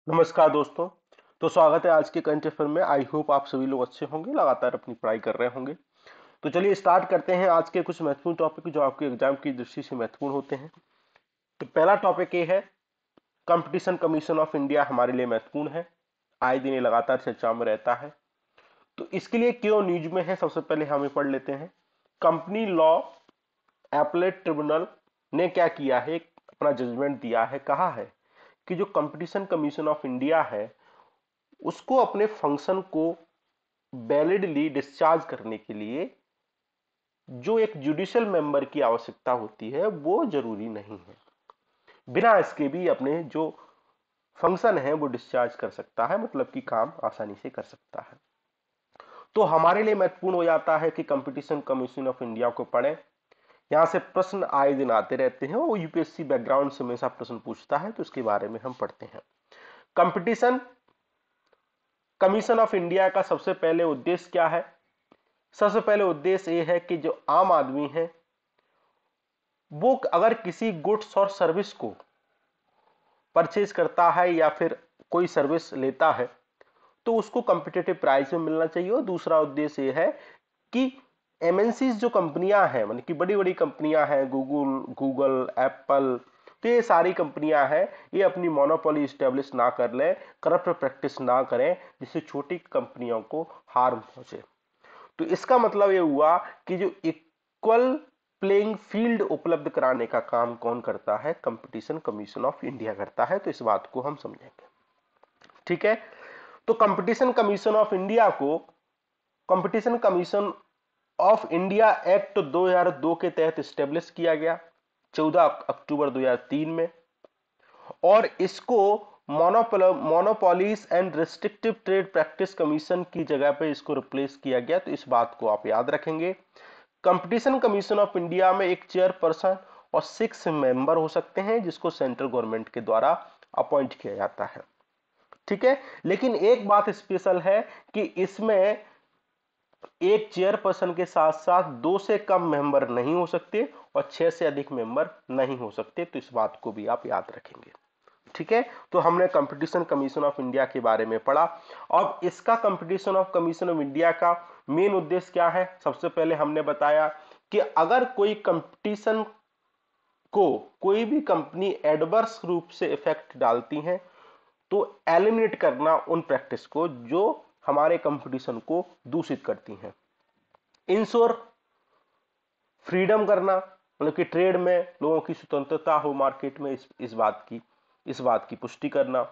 नमस्कार दोस्तों। तो स्वागत है आज के करंट अफेयर में। आई होप आप सभी लोग अच्छे होंगे, लगातार अपनी पढ़ाई कर रहे होंगे। तो चलिए स्टार्ट करते हैं आज के कुछ महत्वपूर्ण टॉपिक जो आपके एग्जाम की दृष्टि से महत्वपूर्ण होते हैं। तो पहला टॉपिक ये है, कंपटीशन कमीशन ऑफ इंडिया हमारे लिए महत्वपूर्ण है, आए दिन ये लगातार चर्चा में रहता है। तो इसके लिए क्यों न्यूज में है, सबसे पहले हम ये पढ़ लेते हैं। कंपनी लॉ एपलेट ट्रिब्यूनल ने क्या किया है, अपना जजमेंट दिया है, कहा है कि जो कंपटीशन कमीशन ऑफ इंडिया है उसको अपने फंक्शन को वैलिडली डिस्चार्ज करने के लिए जो एक जुडिशियल मेंबर की आवश्यकता होती है वो जरूरी नहीं है। बिना इसके भी अपने जो फंक्शन है वो डिस्चार्ज कर सकता है, मतलब कि काम आसानी से कर सकता है। तो हमारे लिए महत्वपूर्ण हो जाता है कि कंपटीशन कमीशन ऑफ इंडिया को पढ़ें। यहां से प्रश्न आए दिन आते रहते हैं, वो यूपीएससी बैकग्राउंड से हमेशा प्रश्न पूछता है, तो इसके बारे में हम पढ़ते हैं। कंपटीशन कमीशन ऑफ इंडिया का सबसे पहले उद्देश्य क्या है? सबसे पहले उद्देश्य ये है कि जो आम आदमी है वो अगर किसी गुड्स और सर्विस को परचेज करता है या फिर कोई सर्विस लेता है तो उसको कम्पिटिटिव प्राइस में मिलना चाहिए। और दूसरा उद्देश्य ये है कि एमएनसीज जो कंपनियां हैं, मतलब कि बड़ी बड़ी कंपनियां हैं, गूगल गूगल एप्पल, तो ये सारी कंपनियां हैं, ये अपनी मोनोपोली स्टेब्लिश ना कर लें, करप्ट प्रैक्टिस ना करें जिससे छोटी कंपनियों को हार्म पहुंचे। तो इसका मतलब ये हुआ कि जो इक्वल प्लेइंग फील्ड उपलब्ध कराने का काम कौन करता है? कंपटीशन कमीशन ऑफ इंडिया करता है। तो इस बात को हम समझेंगे, ठीक है। तो कंपटीशन कमीशन ऑफ इंडिया को competition commission of India act 2002 के तहत स्टेब्लिश किया गया 14 अक्टूबर 2003 में। और इसको monopolies and restrictive trade practice commission की जगह पे इसको रिप्लेस किया गया। तो इस बात को आप याद रखेंगे। कंपटीशन कमीशन ऑफ इंडिया में एक चेयरपर्सन और 6 मेंबर हो सकते हैं जिसको सेंट्रल गवर्नमेंट के द्वारा अपॉइंट किया जाता है, ठीक है। लेकिन एक बात स्पेशल है कि इसमें एक चेयरपर्सन के साथ साथ 2 से कम मेंबर नहीं हो सकते और 6 से अधिक मेंबर नहीं हो सकते। तो इस बात को भी आप याद रखेंगे, ठीक है। तो हमने कंपटीशन कमीशन ऑफ इंडिया के बारे में पढ़ा। अब इसका competition of commission of India का मेन उद्देश्य क्या है? सबसे पहले हमने बताया कि अगर कोई कंपटीशन को कोई भी कंपनी एडवर्स रूप से इफेक्ट डालती है तो एलिमिनेट करना उन प्रैक्टिस को जो हमारे कंपटीशन को दूषित करती हैं। इंश्योर फ्रीडम करना, मतलब कि ट्रेड में लोगों की स्वतंत्रता हो मार्केट में, इस बात की पुष्टि करना।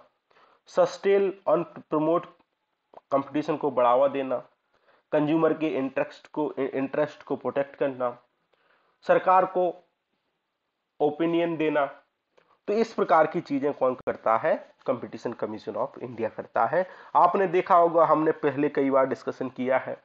सस्टेन और प्रमोट कंपटीशन को बढ़ावा देना। कंज्यूमर के इंटरेस्ट को प्रोटेक्ट करना। सरकार को ओपिनियन देना। तो इस प्रकार की चीजें कौन करता है? कंपटीशन कमीशन ऑफ इंडिया करता है। आपने देखा होगा, हमने पहले कई बार डिस्कशन किया है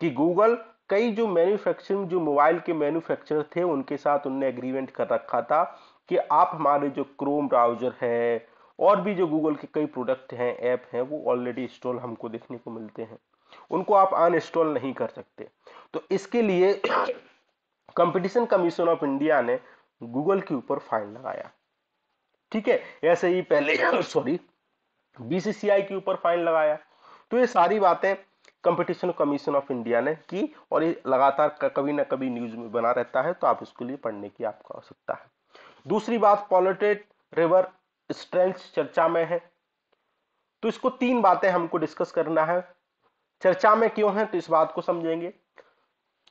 कि गूगल कई जो मैन्युफैक्चरिंग जो मोबाइल के मैन्युफैक्चरर थे उनके साथ उनने एग्रीमेंट कर रखा था कि आप हमारे जो क्रोम ब्राउजर है और भी जो गूगल के कई प्रोडक्ट हैं, ऐप हैं, वो ऑलरेडी इंस्टॉल हमको देखने को मिलते हैं, उनको आप अनइंस्टॉल नहीं कर सकते। तो इसके लिए कंपटीशन कमीशन ऑफ इंडिया ने गूगल के ऊपर फाइन लगाया, ठीक है। ऐसे ही पहले सॉरी बीसीसीआई के ऊपर फाइन लगाया। तो ये सारी बातें कंपटीशन कमीशन ऑफ इंडिया ने की और ये लगातार कभी ना कभी न्यूज में बना रहता है, तो आप इसके लिए पढ़ने की आपको आवश्यकता है। दूसरी बात, पॉल्यूटेड रिवर स्ट्रेंथ चर्चा में है। तो इसको 3 बातें हमको डिस्कस करना है। चर्चा में क्यों है तो इस बात को समझेंगे।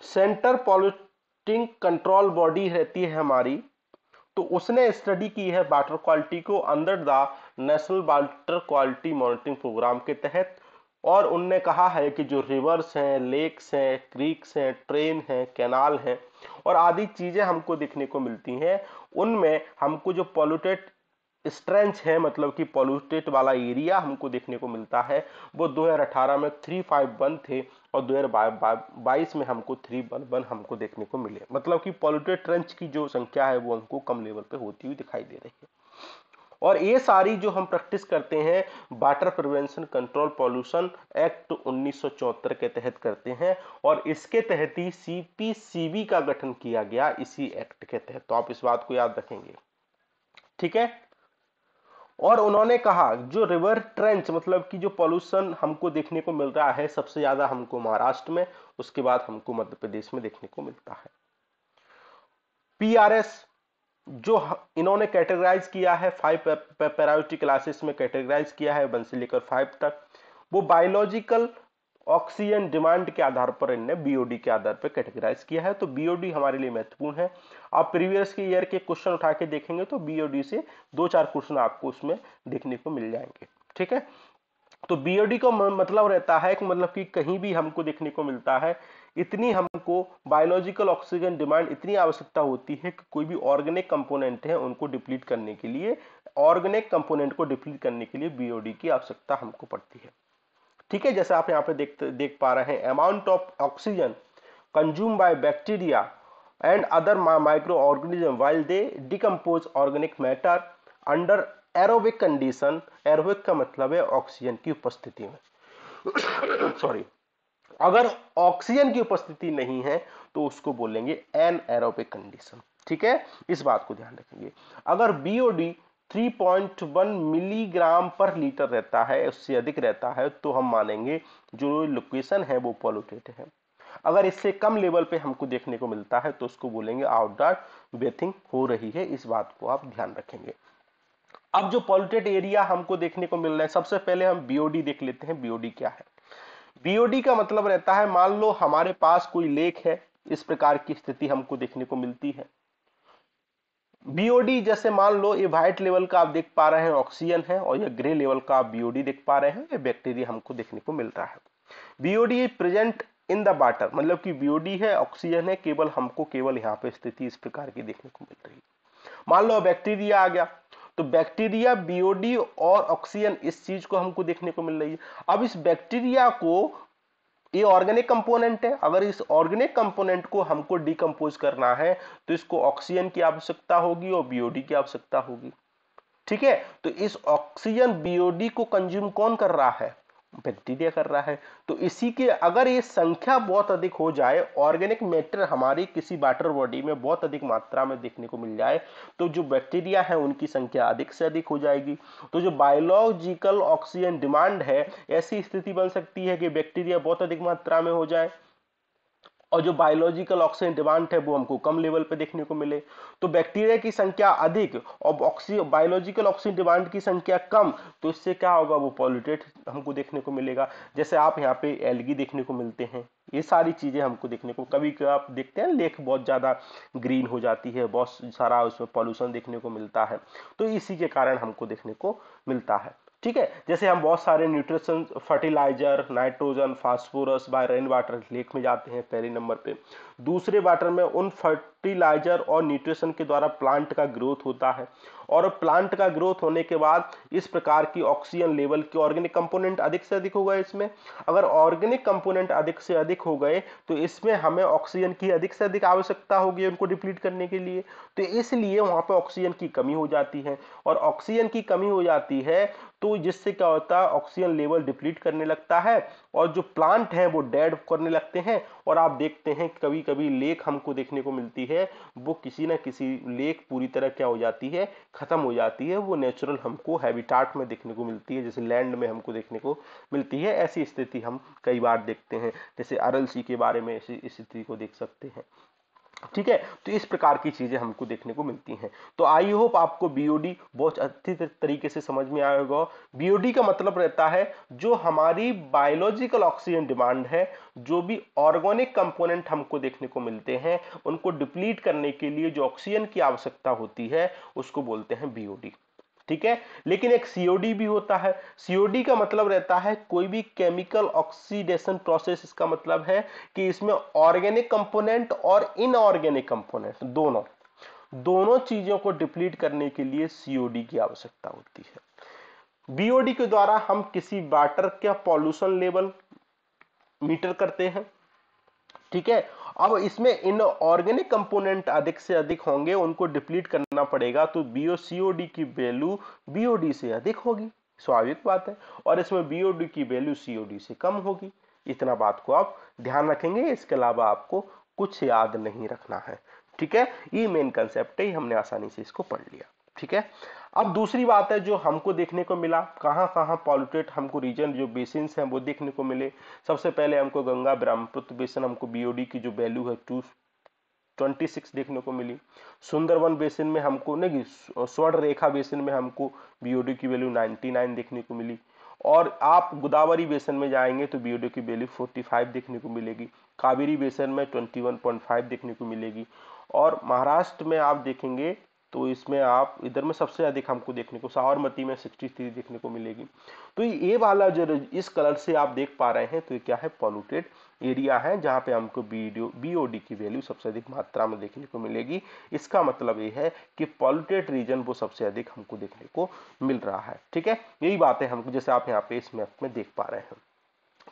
सेंटर पॉल्यूटिंग कंट्रोल बॉडी रहती है हमारी, तो उसने स्टडी की है वाटर क्वालिटी को under the national water quality monitoring programme के तहत। और उनने कहा है कि जो रिवर्स हैं, लेक्स हैं, क्रीक्स हैं, ट्रेन हैं, कैनाल हैं और आदि चीजें हमको देखने को मिलती हैं, उनमें हमको जो पॉल्यूटेड स्ट्रेंच है, मतलब कि पॉल्यूटेड वाला एरिया हमको देखने को मिलता है, वो 2018 में 351 थे और 2022 में हमको 311 हमको देखने को मिले। मतलब कि पॉल्यूटेड ट्रेंच की जो संख्या है वो हमको कम लेवल पे होती हुई दिखाई दे रही है। और ये सारी जो हम प्रैक्टिस करते हैं water prevention control pollution act 1974 के तहत करते हैं और इसके तहत ही सीपीसीबी का गठन किया गया इसी एक्ट के तहत। तो आप इस बात को याद रखेंगे, ठीक है। और उन्होंने कहा जो रिवर ट्रेंच मतलब कि जो पॉल्यूशन हमको देखने को मिल रहा है सबसे ज्यादा हमको महाराष्ट्र में, उसके बाद हमको मध्य प्रदेश में देखने को मिलता है। पीआरएस जो इन्होंने कैटेगराइज किया है 5 प्रायोरिटी क्लासेस में कैटेगराइज किया है 1 से लेकर 5 तक, वो बायोलॉजिकल ऑक्सीजन डिमांड के आधार पर इन्होंने बीओडी के आधार पर कैटेगराइज किया है। तो बीओडी हमारे लिए महत्वपूर्ण है। आप प्रीवियस के ईयर के क्वेश्चन उठा के देखेंगे तो बीओडी से 2-4 क्वेश्चन आपको उसमें देखने को मिल जाएंगे। ठीक है, तो बीओडी का मतलब रहता है कि मतलब कि कहीं भी हमको देखने को मिलता है इतनी हमको बायोलॉजिकल ऑक्सीजन डिमांड इतनी आवश्यकता होती है कि कोई भी ऑर्गेनिक कंपोनेंट है उनको डिप्लीट करने के लिए, ऑर्गेनिक कंपोनेंट को डिप्लीट करने के लिए बीओडी की आवश्यकता हमको पड़ती है। ठीक है, जैसे आप यहाँ पे देख पा रहे हैं, amount of oxygen consume by bacteria and other micro organism while they decompose organic matter under aerobic condition. Aerobic का मतलब है ऑक्सीजन की उपस्थिति में सॉरी, अगर ऑक्सीजन की उपस्थिति नहीं है तो उसको बोलेंगे एनएरोबिक कंडीशन। ठीक है, इस बात को ध्यान रखेंगे। अगर बीओडी 3.1 मिलीग्राम पर लीटर रहता है, उससे अधिक रहता है, तो हम मानेंगे जो लोकेशन है वो पॉल्यूटेड है। अगर इससे कम लेवल पे हमको देखने को मिलता है तो उसको बोलेंगे आउटडोर ब्रीथिंग हो रही है। इस बात को आप ध्यान रखेंगे। अब जो पॉल्यूटेड एरिया हमको देखने को मिल रहा है, सबसे पहले हम बीओडी देख लेते हैं। बीओडी क्या है? बीओडी का मतलब रहता है, मान लो हमारे पास कोई लेक है, इस प्रकार की स्थिति हमको देखने को मिलती है। बीओडी जैसे मान लो ये व्हाइट लेवल का आप देख पा रहे हैं ऑक्सीजन है, और ये ग्रे लेवल का आप बीओडी देख पा रहे हैं, ये बैक्टीरिया हमको देखने को मिल रहा है। BOD present in the water, मतलब कि बीओडी है, ऑक्सीजन है, केवल यहाँ पे स्थिति इस प्रकार की देखने को मिल रही है। मान लो बैक्टीरिया आ गया, तो बैक्टीरिया, बीओडी और ऑक्सीजन इस चीज को हमको देखने को मिल रही है। अब इस बैक्टीरिया को, ये ऑर्गेनिक कंपोनेंट है, अगर इस ऑर्गेनिक कंपोनेंट को हमको डिकम्पोज करना है तो इसको ऑक्सीजन की आवश्यकता होगी और बीओडी की आवश्यकता होगी। ठीक है, तो इस ऑक्सीजन बीओडी को कंज्यूम कौन कर रहा है? बैक्टीरिया कर रहा है। तो इसी के अगर ये संख्या बहुत अधिक हो जाए, ऑर्गेनिक मैटर हमारी किसी वाटर बॉडी में बहुत अधिक मात्रा में देखने को मिल जाए, तो जो बैक्टीरिया है उनकी संख्या अधिक से अधिक हो जाएगी। तो जो बायोलॉजिकल ऑक्सीजन डिमांड है, ऐसी स्थिति बन सकती है कि बैक्टीरिया बहुत अधिक मात्रा में हो जाए और जो बायोलॉजिकल ऑक्सीजन डिमांड है वो हमको कम लेवल पे देखने को मिले। तो बैक्टीरिया की संख्या अधिक और बायोलॉजिकल ऑक्सीजन डिमांड की संख्या कम, तो इससे क्या होगा? वो पॉल्यूटेड हमको देखने को मिलेगा। जैसे आप यहाँ पे एल्गी देखने को मिलते हैं, ये सारी चीजें हमको देखने को, कभी कभी आप देखते हैं लेक बहुत ज्यादा ग्रीन हो जाती है, बहुत सारा उसमें पॉल्यूशन देखने को मिलता है, तो इसी के कारण हमको देखने को मिलता है। ठीक है, जैसे हम बहुत सारे nutrition, fertiliser, nitrogen, phosphorus by rain water lake में जाते हैं पहले नंबर पे। दूसरे वाटर में उन फर्टिलाइजर और न्यूट्रिशन के द्वारा प्लांट का ग्रोथ होता है, और प्लांट का ग्रोथ होने के बाद इस प्रकार की ऑक्सीजन लेवल के ऑर्गेनिक कंपोनेंट अधिक से अधिक हो गए इसमें। अगर ऑर्गेनिक कंपोनेंट अधिक से अधिक हो गए तो इसमें हमें ऑक्सीजन की अधिक से अधिक आवश्यकता होगी उनको डिप्लीट करने के लिए, तो इसलिए वहां पर ऑक्सीजन की कमी हो जाती है। और ऑक्सीजन की कमी हो जाती है तो जिससे क्या होता है? ऑक्सीजन लेवल डिप्लीट करने लगता है और जो प्लांट है वो डेड करने लगते हैं। और आप देखते हैं कभी कभी लेक हमको देखने को मिलती है, वो किसी ना किसी लेक पूरी तरह क्या हो जाती है? खत्म हो जाती है। वो नेचुरल हमको हैबिटाट में देखने को मिलती है, जैसे लैंड में हमको देखने को मिलती है। ऐसी स्थिति हम कई बार देखते हैं, जैसे अरल सी के बारे में ऐसी स्थिति को देख सकते हैं। ठीक है, तो इस प्रकार की चीजें हमको देखने को मिलती हैं। तो आई होप आपको बीओडी बहुत अच्छी तरीके से समझ में आया होगा। बीओडी का मतलब रहता है जो हमारी बायोलॉजिकल ऑक्सीजन डिमांड है, जो भी ऑर्गेनिक कंपोनेंट हमको देखने को मिलते हैं उनको डिप्लीट करने के लिए जो ऑक्सीजन की आवश्यकता होती है उसको बोलते हैं बीओडी। ठीक है, लेकिन एक सीओडी भी होता है। सीओडी का मतलब रहता है कोई भी केमिकल ऑक्सीडेशन प्रोसेस। इसका मतलब है कि इसमें ऑर्गेनिक कंपोनेंट और इनऑर्गेनिक कंपोनेंट दोनों चीजों को डिप्लीट करने के लिए सीओडी की आवश्यकता होती है। बीओडी के द्वारा हम किसी वाटर का पॉल्यूशन लेवल मीटर करते हैं। ठीक है, अब इसमें इन ऑर्गेनिक कंपोनेंट अधिक से अधिक होंगे, उनको डिप्लीट करना पड़ेगा, तो बीओसीओडी की वैल्यू बीओडी से अधिक होगी, स्वाभाविक बात है। और इसमें बीओडी की वैल्यू सीओडी से कम होगी। इतना बात को आप ध्यान रखेंगे, इसके अलावा आपको कुछ याद नहीं रखना है। ठीक है, ये मेन कंसेप्ट है, हमने आसानी से इसको पढ़ लिया। ठीक है, अब दूसरी बात है जो हमको देखने को मिला, कहां कहां पॉल्यूटेड हमको रीजन जो बेसिन्स हैं वो देखने को मिले। सबसे पहले हमको गंगा ब्रह्मपुत्र बेसिन, हमको बीओडी की जो वैल्यू है 226 देखने को मिली। सुंदरवन बेसिन में हमको नहीं, स्वर्ण रेखा बेसिन में हमको बीओडी की वैल्यू 99 देखने को मिली। और आप गोदावरी बेसिन में जाएंगे तो बीओडी की वैल्यू 45 देखने को मिलेगी। कावेरी बेसिन में 21.5 देखने को मिलेगी। और महाराष्ट्र में आप देखेंगे तो इसमें आप इधर में सबसे अधिक हमको देखने को साबरमती में 63 देखने को मिलेगी। तो ये वाला जो इस कलर से आप देख पा रहे हैं तो ये क्या है, पॉल्यूटेड एरिया है जहां पे हमको बीओडी की वैल्यू सबसे अधिक मात्रा में देखने को मिलेगी। इसका मतलब ये है कि पॉल्यूटेड रीजन वो सबसे अधिक हमको देखने को मिल रहा है। ठीक है, यही बात है हमको, जैसे आप यहाँ पे इस मैप में देख पा रहे हैं।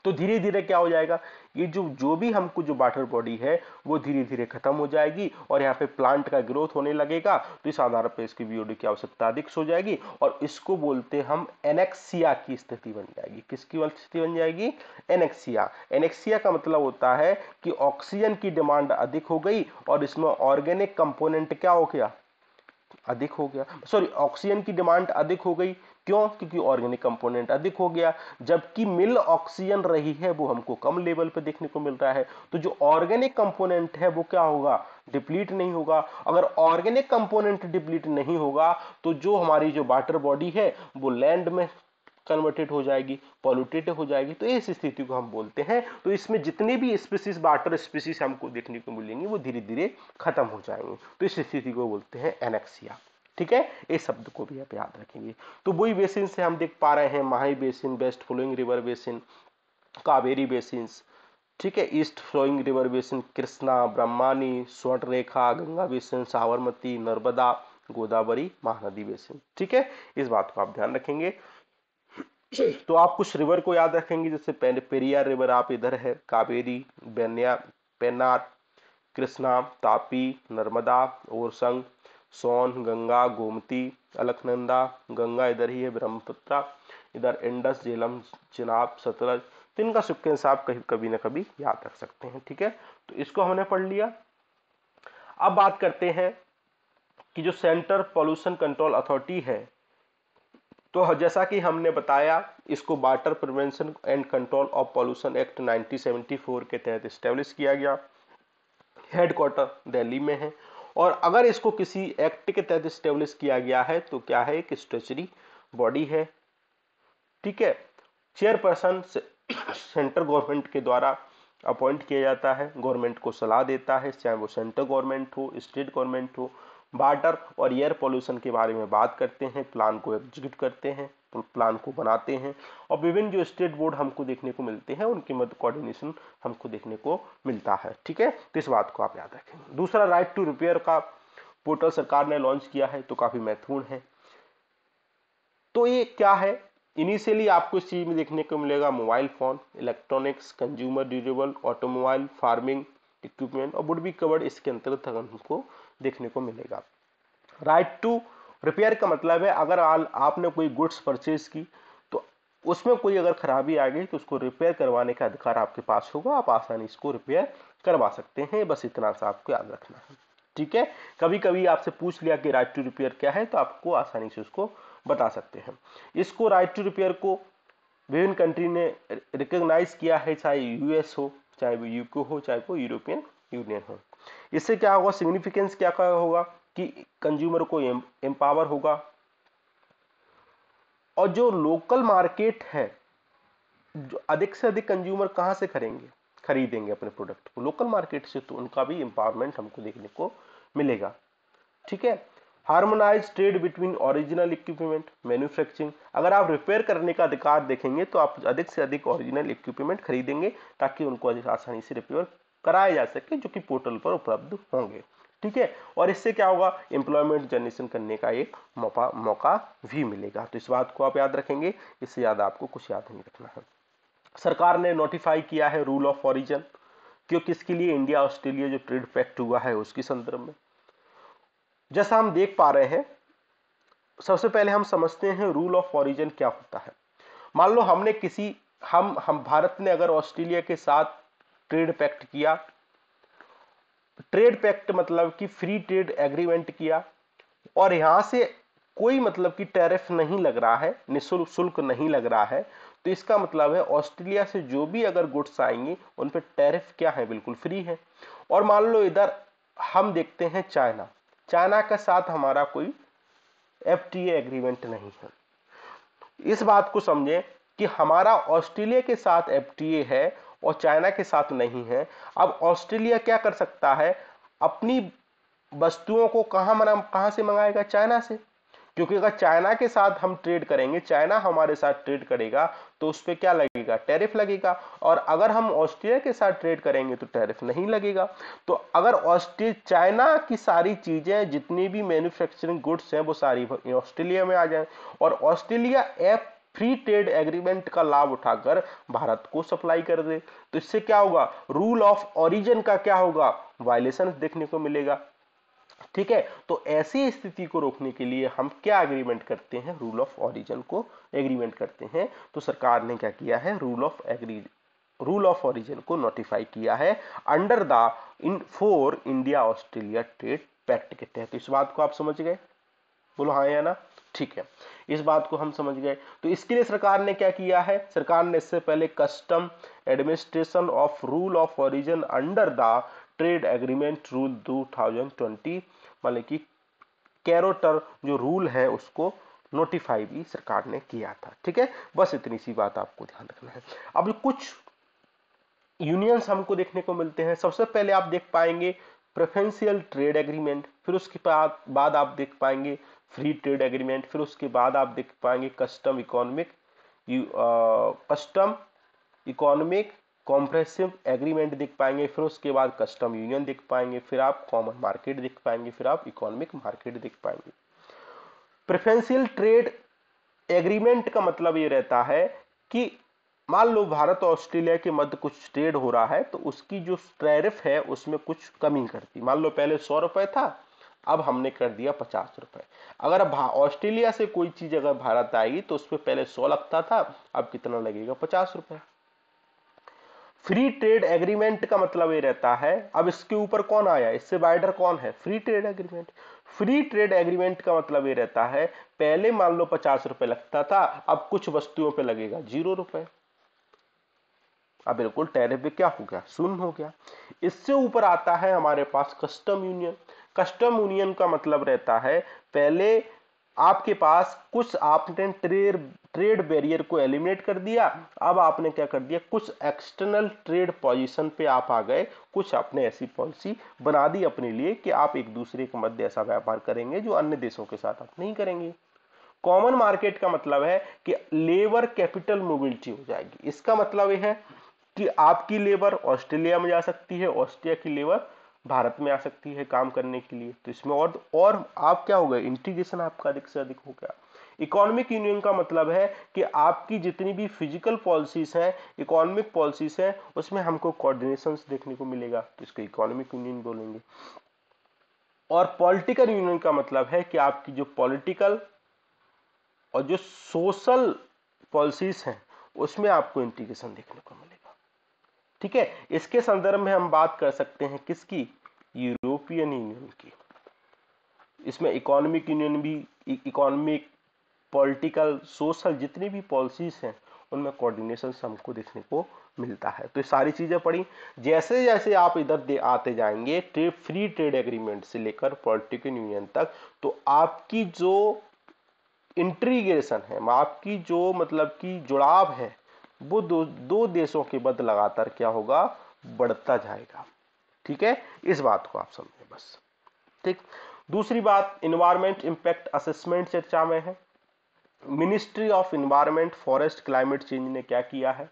तो धीरे धीरे क्या हो जाएगा, ये जो भी हमको जो वाटर बॉडी है वो धीरे धीरे खत्म हो जाएगी और यहाँ पे प्लांट का ग्रोथ होने लगेगा। तो इस आधार पर इसकी बीओडी की आवश्यकता अधिक हो जाएगी और इसको बोलते हम एनेक्सिया की स्थिति बन जाएगी। किसकी स्थिति बन जाएगी, एनेक्सिया। एनेक्सिया का मतलब होता है कि ऑक्सीजन की डिमांड अधिक हो गई और इसमें ऑर्गेनिक कंपोनेंट क्या हो गया, अधिक हो गया। सॉरी, ऑक्सीजन की डिमांड अधिक हो गई, क्यों, क्योंकि ऑर्गेनिक कंपोनेंट अधिक हो गया। जबकि मिल ऑक्सीजन रही है वो हमको कम लेवल पे देखने को मिल रहा है। तो जो ऑर्गेनिक कंपोनेंट है वो क्या होगा, डिप्लीट नहीं होगा। अगर ऑर्गेनिक कंपोनेंट डिप्लीट नहीं होगा तो जो हमारी जो वाटर बॉडी है वो लैंड में कन्वर्टेड हो जाएगी, पॉल्यूटेड हो जाएगी। तो इस स्थिति को हम बोलते हैं। तो इसमें जितने भी स्पीसीज, वाटर स्पीसीज हमको देखने को मिलेंगे वो धीरे धीरे खत्म हो जाएंगे। तो इस स्थिति को बोलते हैं एनेक्सिया। ठीक है, इस शब्द को भी आप याद रखेंगे। तो वही बेसिन से हम देख पा रहे हैं, Mahi basin, west flowing river basin, Kaveri basin, ठीक है, east flowing river basin, Krishna, Brahmani, Swarnarekha, Ganga basin, Sabarmati, Narmada, Godavari, Mahanadi basin. ठीक है, इस बात को आप ध्यान रखेंगे। तो आप कुछ रिवर को याद रखेंगे, जैसे पेरियार रिवर आप इधर है, कावेरी, पेन्नार, कृष्णा, तापी, नर्मदा, ओरसंग, सोन, गंगा, गोमती, अलकनंदा, गंगा इधर ही है, ब्रह्मपुत्र इधर, इंडस, झेलम, चिनाब, सतलज। तो इनका सिक्वेंस आप कभी ना कभी याद रख सकते हैं। ठीक है, तो इसको हमने पढ़ लिया। अब बात करते हैं कि जो सेंट्रल पॉल्यूशन कंट्रोल अथॉरिटी है, तो जैसा कि हमने बताया इसको water prevention and control of pollution act 1974 के तहत एस्टेब्लिश किया गया। हेडक्वार्टर दिल्ली में है। और अगर इसको किसी एक्ट के तहत एस्टेब्लिश किया गया है तो क्या है, एक स्टैट्यूटरी बॉडी है। ठीक है, चेयरपर्सन सेंट्रल गवर्नमेंट के द्वारा अपॉइंट किया जाता है, गवर्नमेंट को सलाह देता है, चाहे वो सेंट्रल गवर्नमेंट हो, स्टेट गवर्नमेंट हो। वाटर और एयर पोल्यूशन के बारे में बात करते हैं, प्लान को एग्जीक्यूट करते हैं, प्लान को बनाते हैं। और विभिन्न जो स्टेट बोर्ड हमको देखने को मिलते हैं उनके मध्य कोऑर्डिनेशन हमको देखने को मिलता है। ठीक है, तो इस बात को आप याद रखेंगे। दूसरा, राइट टू रिपेयर का पोर्टल सरकार ने लॉन्च किया है, तो काफी महत्वपूर्ण है। तो ये क्या है, इनिशियली आपको इस चीज में देखने को मिलेगा mobile phone, electronics, consumer durable, automobile, farming equipment और वुड बी कवर्ड, इसके अंतर्गत हमको देखने को मिलेगा। राइट टू रिपेयर का मतलब है अगर आपने कोई गुड्स परचेज की तो उसमें कोई अगर खराबी आ गई तो उसको रिपेयर करवाने का अधिकार आपके पास होगा, आप आसानी इसको रिपेयर करवा सकते हैं। बस इतना सा आपको याद रखना है। ठीक है, कभी कभी आपसे पूछ लिया कि राइट टू रिपेयर क्या है, तो आपको आसानी से उसको बता सकते हैं। इसको राइट टू रिपेयर को विभिन्न कंट्री ने रिकॉग्नाइज किया है, चाहे यूएस हो, चाहे वो यूके हो, चाहे वो यूरोपियन यूनियन हो। इससे क्या होगा, सिग्निफिकेंस क्या होगा कि कंज्यूमर को एम्पावर होगा। और जो लोकल मार्केट है, जो अधिक से अधिक कंज्यूमर कहां से खरीदेंगे अपने प्रोडक्ट को, लोकल मार्केट से, तो उनका भी एम्पावरमेंट हमको देखने को मिलेगा। ठीक है, harmonise trade between original equipment manufacturing, अगर आप रिपेयर करने का अधिकार देखेंगे तो आप अधिक से अधिक ओरिजिनल इक्विपमेंट खरीदेंगे ताकि उनको अधिक आसानी से रिपेयर कराया जा सके, जो कि पोर्टल पर उपलब्ध होंगे। ठीक है, और इससे क्या होगा, एम्प्लॉयमेंट जनरेशन करने का एक मौका भी मिलेगा। तो इस बात को आप याद रखेंगे, इससे ज्यादा आपको कुछ याद नहीं रखना है। सरकार ने नोटिफाई किया है रूल ऑफ ओरिजिन, क्यों, किसके लिए, इंडिया ऑस्ट्रेलिया जो ट्रेड पैक्ट हुआ है उसके संदर्भ में। जैसा हम देख पा रहे हैं, सबसे पहले हम समझते हैं रूल ऑफ ओरिजिन क्या होता है। मान लो हमने किसी हम भारत ने अगर ऑस्ट्रेलिया के साथ ट्रेड पैक्ट किया, ट्रेड पैक्ट मतलब कि फ्री ट्रेड एग्रीमेंट किया, और यहां से कोई मतलब कि टैरिफ नहीं लग रहा है, निःशुल्क शुल्क नहीं लग रहा है, तो इसका मतलब है ऑस्ट्रेलिया से जो भी अगर गुड्स आएंगी उन पे टैरिफ क्या है, बिल्कुल फ्री है। और मान लो इधर हम देखते हैं चाइना, चाइना के साथ हमारा कोई एफटीए एग्रीमेंट नहीं है। इस बात को समझें कि हमारा ऑस्ट्रेलिया के साथ एफटीए है और चाइना के साथ नहीं है। अब ऑस्ट्रेलिया क्या कर सकता है, अपनी वस्तुओं को कहां से मंगाएगा, चाइना से। क्योंकि अगर चाइना के साथ हम ट्रेड करेंगे, चाइना हमारे साथ ट्रेड करेगा, तो उस पर क्या लगेगा, टैरिफ लगेगा। और अगर हम ऑस्ट्रेलिया के साथ ट्रेड करेंगे तो टैरिफ नहीं लगेगा। तो अगर चाइना की सारी चीजें, जितनी भी मैन्युफैक्चरिंग गुड्स हैं, वो सारी ऑस्ट्रेलिया में आ जाए और ऑस्ट्रेलिया फ्री ट्रेड एग्रीमेंट का लाभ उठाकर भारत को सप्लाई कर दे, तो इससे क्या होगा, रूल ऑफ ओरिजिन का क्या होगा, वायलेशन देखने को मिलेगा। ठीक है, तो ऐसी स्थिति को रोकने के लिए हम क्या एग्रीमेंट करते हैं, रूल ऑफ ओरिजिन को एग्रीमेंट करते हैं। तो सरकार ने क्या किया है, रूल ऑफ ओरिजिन को नोटिफाई किया है under the for India Australia trade pact के तहत। इस बात को आप समझ गए, बोलो हाँ या ना। ठीक है, इस बात को हम समझ गए। तो इसके लिए सरकार ने क्या किया है, सरकार ने इससे पहले custom administration of rule of origin under the trade agreement rule 2020 मतलब कि कैरोटर जो रूल है उसको नोटिफाई भी सरकार ने किया था। ठीक है, बस इतनी सी बात आपको ध्यान रखना है। अब कुछ यूनियंस हमको देखने को मिलते हैं। सबसे पहले आप देख पाएंगे प्रेफरेंशियल ट्रेड एग्रीमेंट, फिर उसके बाद आप देख पाएंगे फ्री ट्रेड एग्रीमेंट, फिर उसके बाद आप देख पाएंगे कस्टम इकोनॉमिक कॉम्प्रेसिव एग्रीमेंट देख पाएंगे, फिर उसके बाद कस्टम यूनियन देख पाएंगे, फिर आप कॉमन मार्केट देख पाएंगे, फिर आप इकोनॉमिक मार्केट देख पाएंगे। प्रेफरेंशियल ट्रेड एग्रीमेंट का मतलब ये रहता है कि मान लो भारत और ऑस्ट्रेलिया के मध्य कुछ ट्रेड हो रहा है, तो उसकी जो टैरिफ है उसमें कुछ कमी कर दी। मान लो पहले 100 रुपए था, अब हमने कर दिया 50 रुपए। अगर ऑस्ट्रेलिया से कोई चीज अगर भारत आएगी तो उसमें पहले 100 लगता था, अब कितना लगेगा, 50 रुपए। फ्री ट्रेड एग्रीमेंट का मतलब ये रहता है, अब इसके ऊपर कौन आया, इससे बाइडर कौन है, free trade agreement. Free trade agreement का मतलब ये रहता है, पहले मान लो 50 रुपए लगता था, अब कुछ वस्तुओं पे लगेगा 0 रुपए। अब बिल्कुल टैरिफ पे क्या हो गया, शून्य हो गया। इससे ऊपर आता है हमारे पास कस्टम यूनियन। कस्टम यूनियन का मतलब रहता है, पहले आपके पास कुछ आपने ट्रेड बैरियर को एलिमिनेट कर दिया, अब आपने क्या कर दिया, कुछ एक्सटर्नल ट्रेड पोजीशन पे आप आ गए, कुछ आपने ऐसी पॉलिसी बना दी अपने लिए कि आप एक दूसरे के मध्य ऐसा व्यापार करेंगे जो अन्य देशों के साथ आप नहीं करेंगे। कॉमन मार्केट का मतलब है कि लेबर कैपिटल मोबिलिटी हो जाएगी। इसका मतलब यह है कि आपकी लेबर ऑस्ट्रेलिया में जा सकती है, ऑस्ट्रेलिया की लेबर भारत में आ सकती है काम करने के लिए। तो इसमें और आप क्या हो गए, इंटीग्रेशन आपका अधिक से अधिक हो गया। इकोनॉमिक यूनियन का मतलब है कि आपकी जितनी भी फिजिकल पॉलिसीज हैं, इकोनॉमिक पॉलिसीज हैं, उसमें हमको कोऑर्डिनेशन देखने को मिलेगा, तो इसको इकोनॉमिक यूनियन बोलेंगे। और पॉलिटिकल यूनियन का मतलब है कि आपकी जो पॉलिटिकल और जो सोशल पॉलिसीज हैं उसमें आपको इंटीग्रेशन देखने को मिलेगा। ठीक है, इसके संदर्भ में हम बात कर सकते हैं किसकी, यूरोपियन यूनियन की। इसमें इकोनॉमिक यूनियन भी, इकोनॉमिक, पॉलिटिकल, सोशल जितनी भी पॉलिसीज हैं उनमें कोऑर्डिनेशन हमको देखने को मिलता है। तो ये सारी चीजें पढ़ी। जैसे जैसे आप इधर आते जाएंगे फ्री ट्रेड एग्रीमेंट से लेकर पॉलिटिकल यूनियन तक, तो आपकी जो इंटीग्रेशन है, आपकी जो मतलब कि जुड़ाव है, वो दो देशों के मध्य लगातार क्या होगा, बढ़ता जाएगा। ठीक है, इस बात को आप समझें बस। ठीक, दूसरी बात, इन्वायरमेंट इंपैक्ट असेसमेंट चर्चा में है। Ministry of environment forest climate change ने क्या किया है,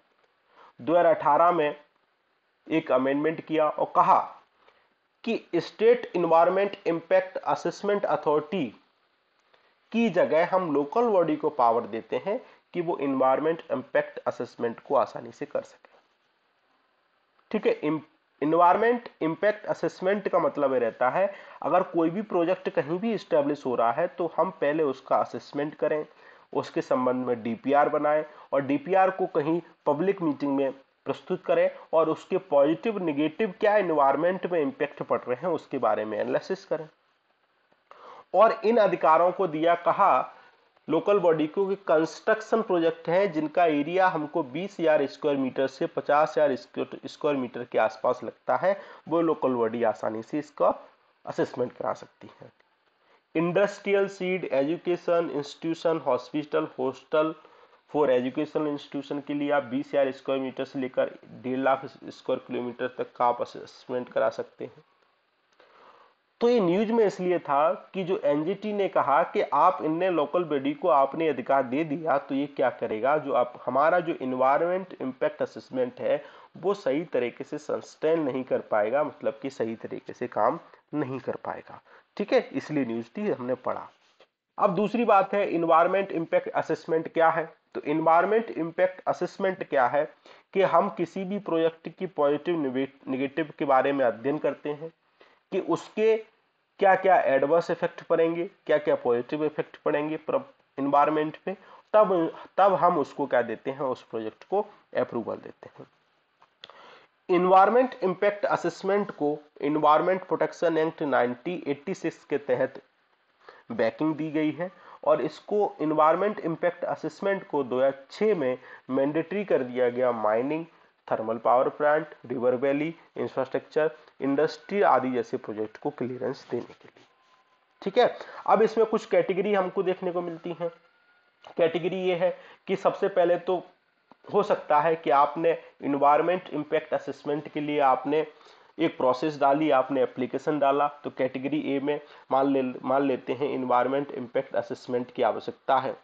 2018 में एक अमेंडमेंट किया और कहा कि state environment impact assessment authority की जगह हम लोकल बॉडी को पावर देते हैं कि वो इन्वायरमेंट इंपैक्ट असेसमेंट को आसानी से कर सके। ठीक है, इन्वायरमेंट इंपैक्ट असेसमेंट का मतलब ये रहता है, अगर कोई भी प्रोजेक्ट कहीं भी स्टैब्लिश हो रहा है तो हम पहले उसका असेसमेंट करें, उसके संबंध में डीपीआर बनाएं और डीपीआर को कहीं पब्लिक मीटिंग में प्रस्तुत करें और उसके पॉजिटिव निगेटिव क्या इन्वायरमेंट में इंपैक्ट पड़ रहे हैं उसके बारे में एनालिसिस करें। और इन अधिकारों को दिया कहा लोकल बॉडी को कि कंस्ट्रक्शन प्रोजेक्ट है जिनका एरिया हमको 20,000 स्क्वायर मीटर से 50,000 स्क्वायर मीटर के आसपास लगता है, वो लोकल बॉडी आसानी से इसका असेसमेंट करा सकती है। Industrial seed, education institution, hospital, hostel for educational institution के लिए आप 20,000 स्क्वायर मीटर से लेकर 1.5 लाख स्क्वायर किलोमीटर तक का आप असेसमेंट करा सकते हैं। तो ये न्यूज में इसलिए था कि जो एनजीटी ने कहा कि आप इनने लोकल बॉडी को आपने अधिकार दे दिया, तो ये क्या करेगा, जो आप हमारा जो इन्वायरमेंट इम्पैक्ट असेसमेंट है वो सही तरीके से सस्टेन नहीं कर पाएगा, मतलब कि सही तरीके से काम नहीं कर पाएगा। ठीक है, इसलिए न्यूज थी, हमने पढ़ा। अब दूसरी बात है, इन्वायरमेंट इम्पैक्ट असेसमेंट क्या है। तो इन्वायरमेंट इम्पैक्ट असेसमेंट क्या है कि हम किसी भी प्रोजेक्ट की पॉजिटिव निगेटिव के बारे में अध्ययन करते हैं कि उसके क्या क्या एडवर्स इफेक्ट पड़ेंगे, क्या क्या पॉजिटिव इफेक्ट पड़ेंगे इन्वायरमेंट पे, तब हम उसको क्या देते हैं, उस प्रोजेक्ट को अप्रूवल देते हैं। इन्वायरमेंट इम्पैक्ट असेसमेंट को इन्वायरमेंट प्रोटेक्शन एक्ट 1986 के तहत बैकिंग दी गई है और इसको इन्वायरमेंट इम्पैक्ट असेसमेंट को 2006 में मैंडेटरी कर दिया गया mining, thermal power plant, river valley infrastructure, industry आदि जैसे प्रोजेक्ट को क्लियरेंस देने के लिए। ठीक है, अब इसमें कुछ कैटेगरी हमको देखने को मिलती हैं। कैटेगरी ये है कि सबसे पहले तो हो सकता है कि आपने इन्वायरमेंट इम्पैक्ट असेसमेंट के लिए आपने एक प्रोसेस डाली, आपने एप्लीकेशन डाला, तो कैटेगरी ए में मान लेते हैं इन्वायरमेंट इम्पैक्ट असेसमेंट की आवश्यकता है।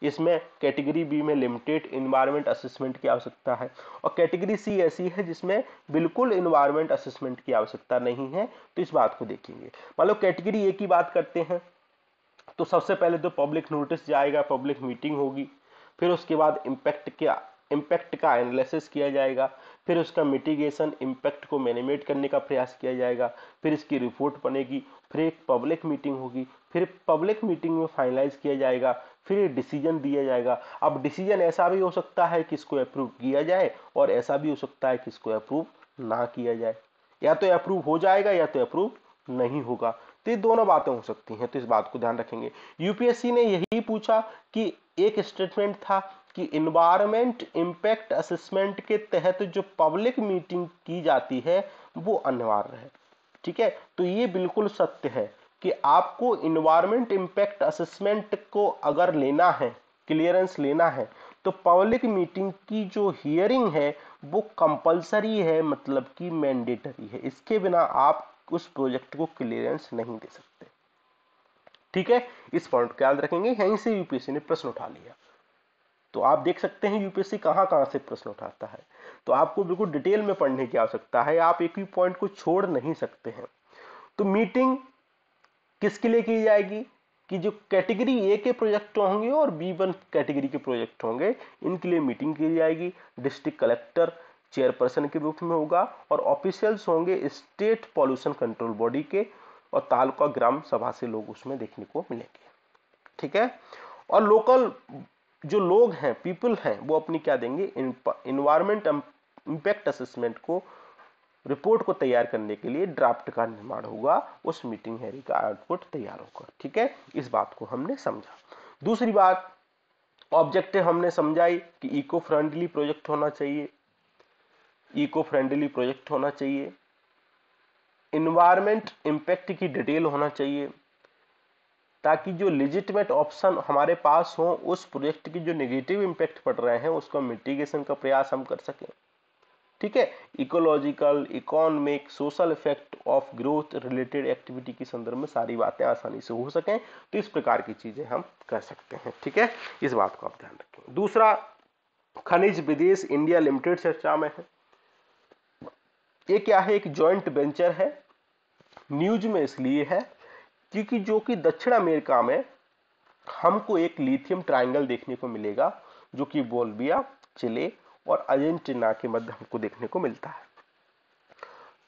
इसमें कैटेगरी बी में लिमिटेड इन्वायरमेंट असेसमेंट की आवश्यकता है और कैटेगरी सी ऐसी है जिसमें बिल्कुल इन्वायरमेंट असेसमेंट की आवश्यकता नहीं है। तो इस बात को देखेंगे। मान लो कैटेगरी ए की बात करते हैं तो सबसे पहले तो पब्लिक नोटिस जाएगा, पब्लिक मीटिंग होगी, फिर उसके बाद इम्पैक्ट का एनालिसिस किया जाएगा, फिर उसका मिटिगेशन इम्पैक्ट को मिनिमेट करने का प्रयास किया जाएगा, फिर इसकी रिपोर्ट बनेगी, फिर एक पब्लिक मीटिंग होगी, फिर पब्लिक मीटिंग में फाइनलाइज किया जाएगा, फिर डिसीजन दिया जाएगा। अब डिसीजन ऐसा भी हो सकता है कि इसको अप्रूव किया जाए और ऐसा भी हो सकता है कि इसको अप्रूव ना किया जाए, या तो अप्रूव हो जाएगा या तो अप्रूव नहीं होगा। तो ये दोनों बातें हो सकती हैं, तो इस बात को ध्यान रखेंगे। यूपीएससी ने यही पूछा कि एक स्टेटमेंट था कि इन्वायरमेंट इम्पैक्ट असेसमेंट के तहत जो पब्लिक मीटिंग की जाती है वो अनिवार्य है। ठीक है, तो ये बिल्कुल सत्य है कि आपको इन्वायरमेंट इम्पैक्ट असेसमेंट को अगर लेना है, क्लियरेंस लेना है, तो पब्लिक मीटिंग की जो हियरिंग है वो कंपलसरी है, मतलब कि मैंडेटरी है। इसके बिना आप उस प्रोजेक्ट को क्लियरेंस नहीं दे सकते। ठीक है, इस पॉइंट को याद रखेंगे। यहीं से यूपीएससी ने प्रश्न उठा लिया, तो आप देख सकते हैं यूपीएससी कहां कहां से प्रश्न उठाता है। तो आपको बिल्कुल डिटेल में पढ़ने की आवश्यकता है, आप एक भी पॉइंट को छोड़ नहीं सकते हैं। तो मीटिंग किसके लिए की जाएगी कि जो कैटेगरी ए के प्रोजेक्ट होंगे और B1 कैटेगरी के प्रोजेक्ट होंगे, इनके लिए मीटिंग की जाएगी। डिस्ट्रिक्ट कलेक्टर चेयरपर्सन के रूप में होगा और ऑफिशियल्स होंगे स्टेट पॉल्यूशन कंट्रोल बॉडी के और तालुका ग्राम सभा से लोग उसमें देखने को मिलेंगे। ठीक है, और लोकल जो लोग हैं, पीपल हैं, वो अपनी क्या देंगे, इन्वायरमेंट इम्पैक्ट असेसमेंट को रिपोर्ट को तैयार करने के लिए ड्राफ्ट का निर्माण होगा, उस मीटिंग हेरी का आउटपुट तैयार होगा। ठीक है, इस बात को हमने समझा। दूसरी बात, ऑब्जेक्टिव हमने समझाई कि इको फ्रेंडली प्रोजेक्ट होना चाहिए, इको फ्रेंडली प्रोजेक्ट होना चाहिए, इन्वायरमेंट इम्पैक्ट की डिटेल होना चाहिए, ताकि जो लेजिटिमेट ऑप्शन हमारे पास हो उस प्रोजेक्ट की जो नेगेटिव इम्पैक्ट पड़ रहे हैं उसका मिटिगेशन का प्रयास हम कर सकें। ठीक है, ecological, economic, social effect of growth related activity के संदर्भ में सारी बातें आसानी से हो सकें, तो इस प्रकार की चीजें हम कर सकते हैं। ठीक है, इस बात को आप ध्यान रखें। दूसरा, खनिज विदेश इंडिया लिमिटेड चर्चा में है। ये क्या है, एक जॉइंट वेंचर है। न्यूज में इसलिए है क्योंकि जो कि दक्षिण अमेरिका में हमको एक लिथियम ट्रायंगल देखने को मिलेगा, जो कि बोलिविया, चिले और अर्जेंटीना के मध्य हमको देखने को मिलता है।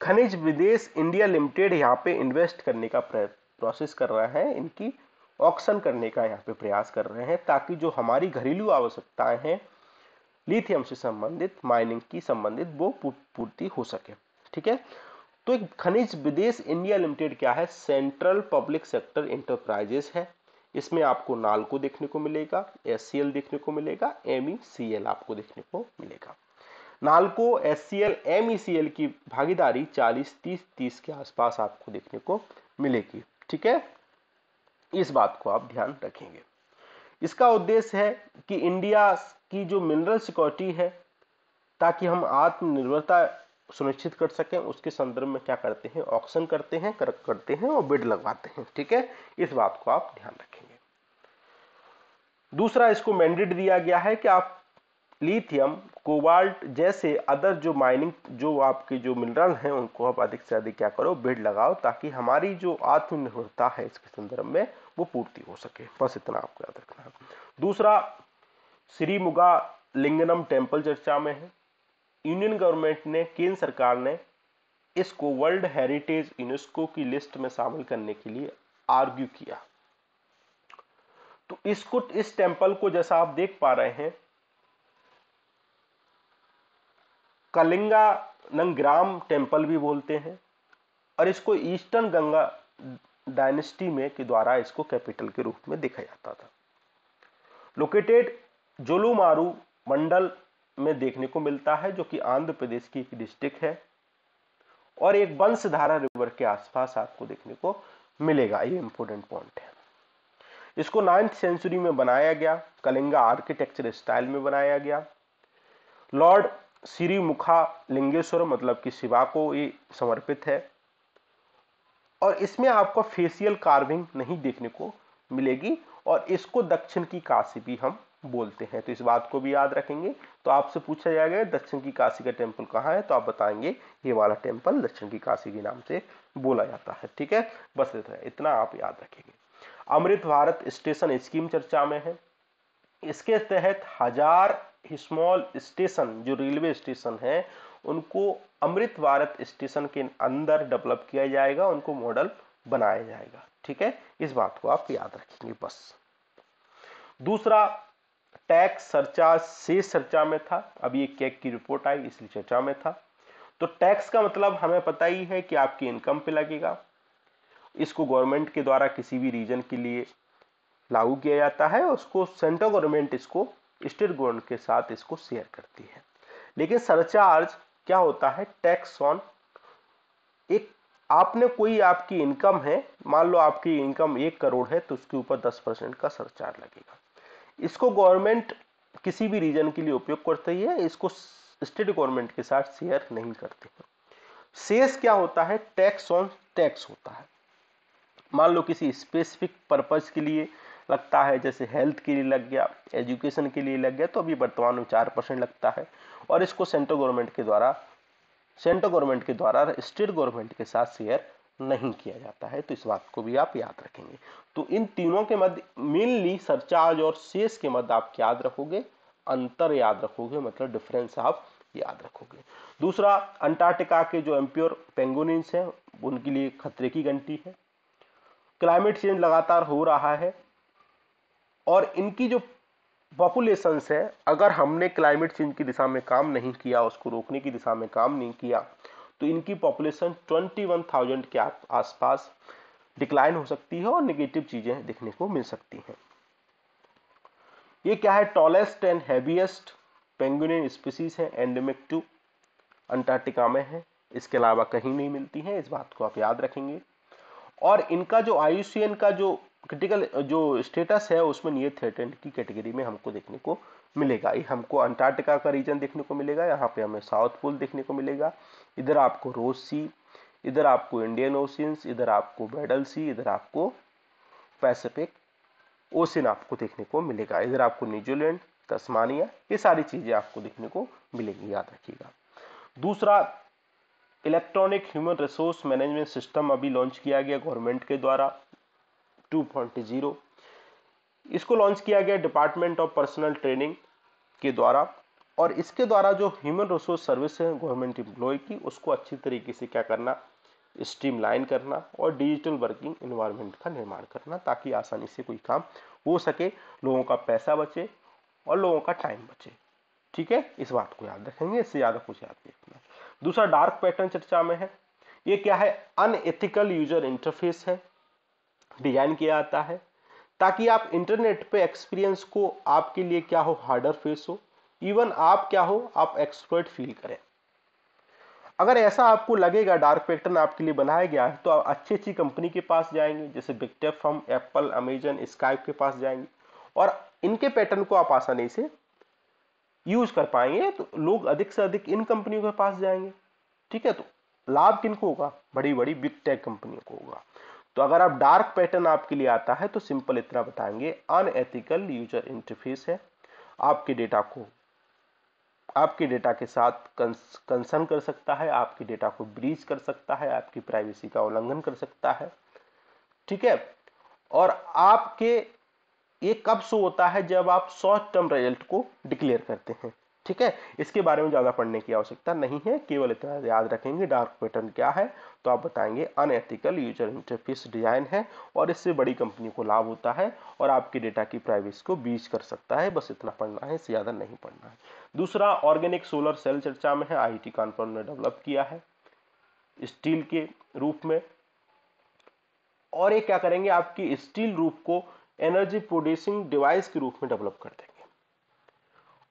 खनिज विदेश इंडिया लिमिटेड यहाँ पे इन्वेस्ट करने का प्रोसेस कर रहा है, इनकी ऑक्शन करने का यहाँ पे प्रयास कर रहे हैं, ताकि जो हमारी घरेलू आवश्यकताएं हैं लिथियम से संबंधित, माइनिंग की संबंधित, वो पूर्ति हो सके। ठीक है, तो एक खनिज विदेश इंडिया लिमिटेड क्या है, सेंट्रल पब्लिक सेक्टर इंटरप्राइजेस है। इसमें आपको नाल्को देखने को मिलेगा, एससीएल देखने को मिलेगा, एमईसीएल आपको देखने को मिलेगा। नाल्को, एससीएल, एमईसीएल की भागीदारी 40-30-30 के आसपास आपको देखने को मिलेगी। ठीक है, इस बात को आप ध्यान रखेंगे। इसका उद्देश्य है कि इंडिया की जो मिनरल सिक्योरिटी है, ताकि हम आत्मनिर्भरता सुनिश्चित कर सकें, उसके संदर्भ में क्या करते हैं, ऑक्शन करते हैं और बिड लगवाते हैं। ठीक है, इस बात को आप ध्यान रखेंगे। दूसरा, इसको मैंडेट दिया गया है कि आप लिथियम, कोबाल्ट जैसे अदर जो माइनिंग जो आपके जो मिनरल हैं उनको आप अधिक से अधिक क्या करो, बिड लगाओ, ताकि हमारी जो आत्मनिर्भरता है इसके संदर्भ में वो पूर्ति हो सके। बस इतना आपको याद रखना है। दूसरा, श्री मुगा लिंगनम टेम्पल चर्चा में है। यूनियन गवर्नमेंट ने, केंद्र सरकार ने इसको वर्ल्ड हेरिटेज यूनेस्को की लिस्ट में शामिल करने के लिए आर्ग्यू किया। तो इसको, इस टेम्पल को जैसा आप देख पा रहे हैं, कलिंगा नंगराम टेम्पल भी बोलते हैं, और इसको ईस्टर्न गंगा डायनेस्टी में के द्वारा इसको कैपिटल के रूप में देखा जाता था। लोकेटेड जोलुमारू मंडल में देखने को मिलता है, जो कि आंध्र प्रदेश की एक डिस्ट्रिक्ट है, और एक बंसधारा रिवर के आसपास आपको देखने को मिलेगा। ये इंपॉर्टेंट पॉइंट है। इसको 9th सेंचुरी में बनाया गया, कलिंगा आर्किटेक्चर स्टाइल में बनाया गया। लॉर्ड श्रीमुखा लिंगेश्वर मतलब कि शिवा को ये समर्पित है, और इसमें आपको फेशियल कार्विंग नहीं देखने को मिलेगी, और इसको दक्षिण की काशी भी हम बोलते हैं। तो इस बात को भी याद रखेंगे। तो आपसे पूछा जाएगा दक्षिण की काशी का टेम्पल कहाँ है, तो आप बताएंगे ये वाला टेम्पल दक्षिण की काशी के नाम से बोला जाता है। ठीक है, बस इतना आप याद रखेंगे। अमृत भारत स्टेशन स्कीम चर्चा में है। इसके तहत 1000 स्मॉल स्टेशन जो रेलवे स्टेशन है उनको अमृत भारत स्टेशन के अंदर डेवलप किया जाएगा, उनको मॉडल बनाया जाएगा। ठीक है, इस बात को आप याद रखेंगे बस। दूसरा, टैक्स सरचार्ज शेष चर्चा में था। अभी एक कैग की रिपोर्ट आई इसलिए चर्चा में था। तो टैक्स का मतलब हमें पता ही है कि आपकी इनकम पे लगेगा। इसको गवर्नमेंट के द्वारा किसी भी रीजन के लिए लागू किया जाता है, उसको सेंट्रल गवर्नमेंट इसको स्टेट गवर्नमेंट के साथ इसको शेयर करती है। लेकिन सरचार्ज क्या होता है, टैक्स ऑन, एक आपने कोई आपकी इनकम है, मान लो आपकी इनकम 1 करोड़ है, तो उसके ऊपर 10% का सरचार्ज लगेगा। इसको गवर्नमेंट किसी भी रीजन के लिए उपयोग करती है, इसको स्टेट गवर्नमेंट के साथ शेयर नहीं करते हैं। शेष क्या होता है, टैक्स ऑन टैक्स होता है। मान लो किसी स्पेसिफिक पर्पज के लिए लगता है, जैसे हेल्थ के लिए लग गया, एजुकेशन के लिए लग गया, तो अभी वर्तमान में 4% लगता है, और इसको सेंट्रल गवर्नमेंट के द्वारा स्टेट गवर्नमेंट के साथ शेयर नहीं किया जाता है। तो इस बात को भी आप याद रखेंगे। तो इन तीनों के मध्य मेनली सरचार्ज और शेष के मध्य आप याद रखोगे, अंतर याद रखोगे, मतलब डिफरेंस आप याद रखोगे। दूसरा, अंटार्कटिका के जो एम्प्योर पेंगुइन्स हैं उनके लिए खतरे की घंटी है। क्लाइमेट चेंज लगातार हो रहा है, और इनकी जो पॉपुलेशंस है, अगर हमने क्लाइमेट चेंज की दिशा में काम नहीं किया, उसको रोकने की दिशा में काम नहीं किया, तो इनकी पॉपुलेशन 21,000 के आसपास डिक्लाइन हो सकती है, और नेगेटिव चीजें देखने को मिल सकती हैं। ये क्या है, tallest and heaviest penguin species है, एंडेमिक टू अंटार्कटिका में है, इसके अलावा कहीं नहीं मिलती है। इस बात को आप याद रखेंगे। और इनका जो IUCN का जो क्रिटिकल जो स्टेटस है उसमें नियर थ्रेटेंड की कैटेगरी में हमको देखने को मिलेगा। ये हमको अंटार्कटिका का रीजन देखने को मिलेगा, यहाँ पे हमें साउथ पोल देखने को मिलेगा, इधर आपको रोज सी, इधर आपको इंडियन ओशियंस, इधर आपको बेडल सी, इधर आपको पैसिफिक ओशियन आपको देखने को मिलेगा, इधर आपको न्यूजीलैंड, तस्मानिया, ये सारी चीजें आपको देखने को मिलेंगी, याद रखिएगा। दूसरा, electronic human resource management system अभी लॉन्च किया गया गवर्नमेंट के द्वारा 2.0। इसको लॉन्च किया गया डिपार्टमेंट ऑफ पर्सनल ट्रेनिंग के द्वारा, और इसके द्वारा जो ह्यूमन रिसोर्स सर्विस है गवर्नमेंट एम्प्लॉय की, उसको अच्छी तरीके से क्या करना, स्ट्रीमलाइन करना, और डिजिटल वर्किंग एनवायरनमेंट का निर्माण करना, ताकि आसानी से कोई काम हो सके, लोगों का पैसा बचे और लोगों का टाइम बचे। ठीक है, इस बात को याद रखेंगे, इससे ज्यादा कुछ याद नहीं रखना। दूसरा, डार्क पैटर्न चर्चा में है। ये क्या है, अनएथिकल यूजर इंटरफेस है, डिजाइन किया जाता है ताकि आप इंटरनेट पे एक्सपीरियंस को आपके लिए क्या हो, हार्डर फेस हो, इवन आप क्या हो, आप एक्सपर्ट फील करें। अगर ऐसा आपको लगेगा डार्क पैटर्न आपके लिए बनाया गया है तो आप अच्छी अच्छी कंपनी के पास जाएंगे, जैसे big tech firm, Apple, Amazon, Skype के पास जाएंगे और इनके पैटर्न को आप आसानी से यूज कर पाएंगे, तो लोग अधिक से अधिक इन कंपनियों के पास जाएंगे। ठीक है, तो लाभ किनको होगा, बड़ी बड़ी बिग टेक कंपनियों को होगा। तो अगर आप डार्क पैटर्न आपके लिए आता है तो सिंपल इतना बताएंगे, अनएथिकल यूजर इंटरफेस है, आपके डेटा को, आपके डेटा के साथ कंसर्न कर सकता है, आपके डेटा को ब्रीच कर सकता है, आपकी प्राइवेसी का उल्लंघन कर सकता है। ठीक है, और आपके ये कब शो होता है, जब आप शॉर्ट टर्म रिजल्ट को डिक्लेयर करते हैं। ठीक है, इसके बारे में ज्यादा पढ़ने की आवश्यकता नहीं है, केवल इतना याद रखेंगे डार्क पैटर्न क्या है, तो आप बताएंगे अनएथिकल यूजर इंटरफेस डिजाइन है और इससे बड़ी कंपनी को लाभ होता है और आपके डेटा की प्राइवेसी को ब्रीच कर सकता है। बस इतना पढ़ना है, इससे ज्यादा नहीं पढ़ना है। दूसरा, ऑर्गेनिक सोलर सेल चर्चा में है, आईआईटी कानपुर ने डेवलप किया है स्टील के रूप में, और ये क्या करेंगे, आपकी स्टील रूप को एनर्जी प्रोड्यूसिंग डिवाइस के रूप में डेवलप कर देंगे।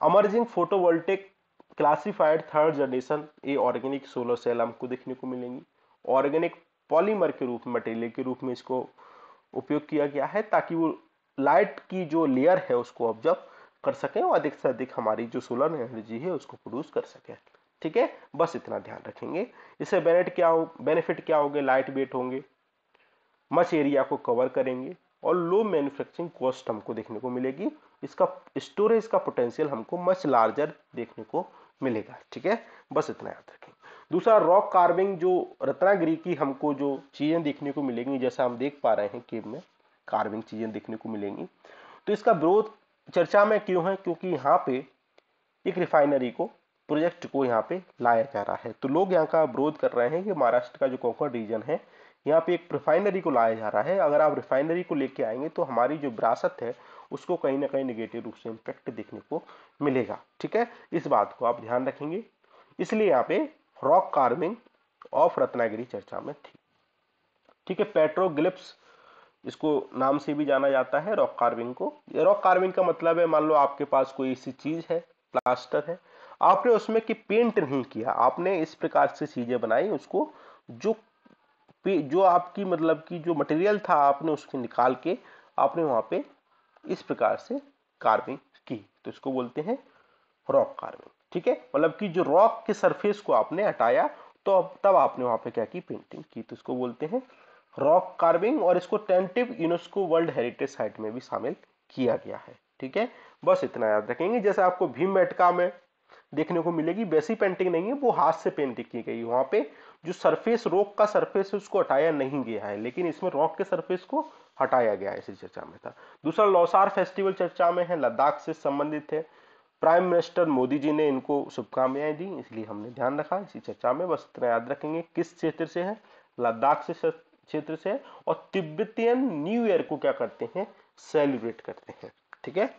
Emerging photovoltaic classified third generation, ये ऑर्गेनिक सोलर सेल हमको देखने को मिलेंगी। ऑर्गेनिक पॉलीमर के रूप में, मटेरियल के रूप में इसको उपयोग किया गया है ताकि वो लाइट की जो लेयर है उसको ऑब्जर्व कर सके और अधिक से अधिक हमारी जो सोलर एनर्जी है उसको प्रोड्यूस कर सके। ठीक है, बस इतना ध्यान रखेंगे। इससे बेनिफिट क्या होंगे, लाइट वेट होंगे, मच एरिया को कवर करेंगे और लो मैन्युफैक्चरिंग कॉस्ट हमको देखने को मिलेगी। इसका स्टोरेज का पोटेंशियल हमको मच लार्जर देखने को मिलेगा। ठीक है, बस इतना याद रखें। दूसरा, रॉक कार्विंग, जो रत्नागिरी की हमको जो चीजें देखने को मिलेंगी, जैसा हम देख पा रहे हैं केव में कार्विंग चीजें देखने को मिलेंगी, तो इसका विरोध चर्चा में क्यों है, क्योंकि यहाँ पे एक रिफाइनरी को, प्रोजेक्ट को यहाँ पे लाया जा रहा है। तो लोग यहाँ का विरोध कर रहे हैं कि महाराष्ट्र का जो कोंकण रीजन है, यहाँ पे एक रिफाइनरी को लाया जा रहा है। अगर आप रिफाइनरी को लेके आएंगे तो हमारी जो विरासत है उसको कहीं ना कहीं निगेटिव रूप से इम्पैक्ट देखने को मिलेगा। ठीक है, इस बात को आप ध्यान रखेंगे, इसलिए यहाँ पे रॉक कार्विंग ऑफ रत्नागिरी चर्चा में थी। ठीक है, पेट्रोग्लिप्स, इसको नाम से भी जाना जाता है रॉक कार्विंग को। ये रॉक कार्विंग का मतलब है, मान लो आपके पास कोई ऐसी चीज है, प्लास्टर है, आपने उसमें कि पेंट नहीं किया, आपने इस प्रकार से चीजें बनाई, उसको जो जो आपकी मतलब की जो मटेरियल था आपने उसको निकाल के आपने वहां पे इस प्रकार से कार्विंग की, तो इसको बोलते हैं रॉक कार्विंग। ठीक है, मतलब कि जो रॉक के सरफेस को आपने हटाया तो तब आपने वहां पे क्या की, पेंटिंग की, तो इसको बोलते हैं रॉक कार्विंग, और इसको tentative UNESCO world heritage site में भी शामिल किया गया है। ठीक है, बस इतना याद रखेंगे। जैसे आपको भीमबेटका में देखने को मिलेगी, वैसी पेंटिंग नहीं है, वो हाथ से पेंटिंग की गई, वहां पे जो सरफेस, रॉक का सरफेस है उसको हटाया नहीं गया है, लेकिन इसमें रॉक के सरफेस को हटाया गया है, इसी चर्चा में था। दूसरा, लौसार फेस्टिवल चर्चा में है, लद्दाख से संबंधित है। प्राइम मिनिस्टर मोदी जी ने इनको शुभकामनाएं दी, इसलिए हमने ध्यान रखा इसी चर्चा में। बस इतना याद रखेंगे, किस क्षेत्र से है, लद्दाख से क्षेत्र से, और तिब्बतियन न्यू ईयर को क्या करते हैं, सेलिब्रेट करते हैं। ठीक है,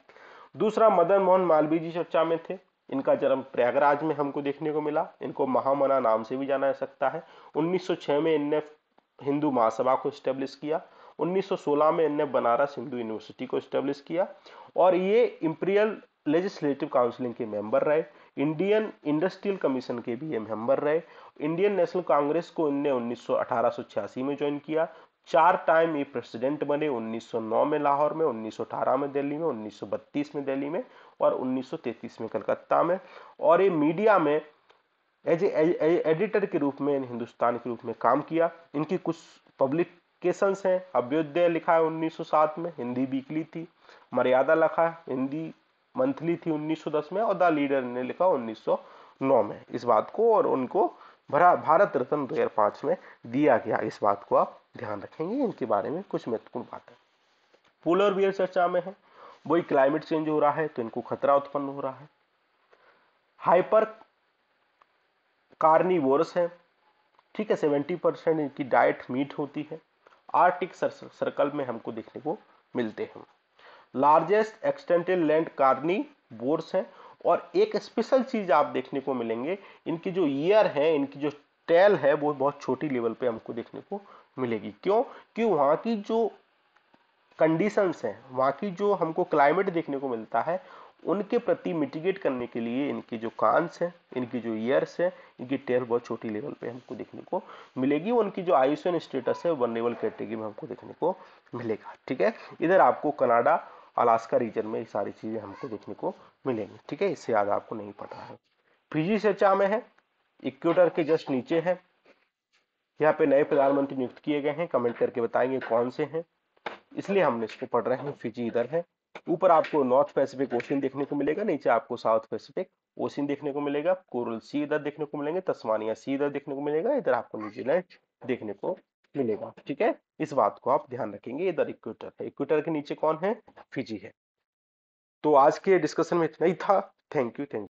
दूसरा, मदन मोहन मालवीय जी चर्चा में थे, इनका जन्म प्रयागराज में हमको देखने को मिला, इनको महामना नाम से भी जाना जा सकता है। 1906 में इनने हिंदू महासभा को स्टेब्लिश किया, 1916 में इनने बनारस हिंदू यूनिवर्सिटी को स्टेब्लिश किया, और ये इंपीरियल लेजिस्लेटिव काउंसिलिंग के मेंबर रहे, इंडियन इंडस्ट्रियल कमीशन के भी ये मेंबर रहे, इंडियन नेशनल कांग्रेस को इनने 1886 में ज्वाइन किया, 4 टाइम ये प्रेसिडेंट बने, 1909 में लाहौर में, 1918 में दिल्ली में, 1932 में दिल्ली में और 1933 में कलकत्ता में। और ये मीडिया में एज एडिटर के रूप में, हिंदुस्तान के रूप में काम किया। इनकी कुछ पब्लिकेशंस हैं, अभ्युदय लिखा है 1907 में, हिंदी वीकली थी, मर्यादा लिखा है, हिंदी मंथली थी 1910 में, और द लीडर ने लिखा 1909 में इस बात को, और उनको भारत रत्न 2005 में दिया गया, इस बात को आप ध्यान रखेंगे। इनके बारे में कुछ महत्वपूर्ण बातें। पोलर बियर चर्चा में है, वही क्लाइमेट चेंज हो रहा है तो इनको खतरा उत्पन्न हो रहा है। हाइपर कार्निवोरस है, ठीक है, 70% इनकी डाइट मीट होती है, आर्टिक सर्कल में हमको देखने को मिलते हैं। लार्जेस्ट एक्सटेंटेड लैंड कार्निवोरस है, और एक स्पेशल चीज आप देखने को मिलेंगे, इनकी जो ईयर है, इनकी जो टेल है वो बहुत छोटी लेवल पे हमको देखने को मिलेगी। क्यों? कि वहां की जो कंडीशंस हैं, वहां की जो हमको क्लाइमेट देखने को मिलता है, उनके प्रति मिटिगेट करने के लिए इनकी जो कांस है, इनकी जो ईयर्स है, इनकी टेल बहुत छोटी लेवल पे हमको देखने को मिलेगी। उनकी जो आयुसन स्टेटस है वनरेबल कैटेगरी में हमको देखने को मिलेगा। ठीक है, इधर आपको कनाडा अलास्का रीजन में ये सारी चीजें हमको देखने को मिलेंगी। ठीक है, इससे याद आपको नहीं पता है। फिजी चर्चा में है, इक्वेटर के जस्ट नीचे है। यहाँ पे नए प्रधानमंत्री नियुक्त किए गए हैं, कमेंट करके बताएंगे कौन से हैं, इसलिए हमने इसको पढ़ रहे हैं। फिजी इधर है। ऊपर आपको नॉर्थ पैसिफिक ओशियन देखने को मिलेगा, नीचे आपको साउथ पैसिफिक ओशियन देखने को मिलेगा। कोरल सी इधर देखने को मिलेंगे, तस्मानिया सी इधर देखने को मिलेगा, इधर आपको न्यूजीलैंड देखने को मिलेगा। ठीक है, इस बात को आप ध्यान रखेंगे। इधर इक्वेटर है, इक्वेटर के नीचे कौन है? फिजी है। तो आज के डिस्कशन में इतना ही था। Thank you.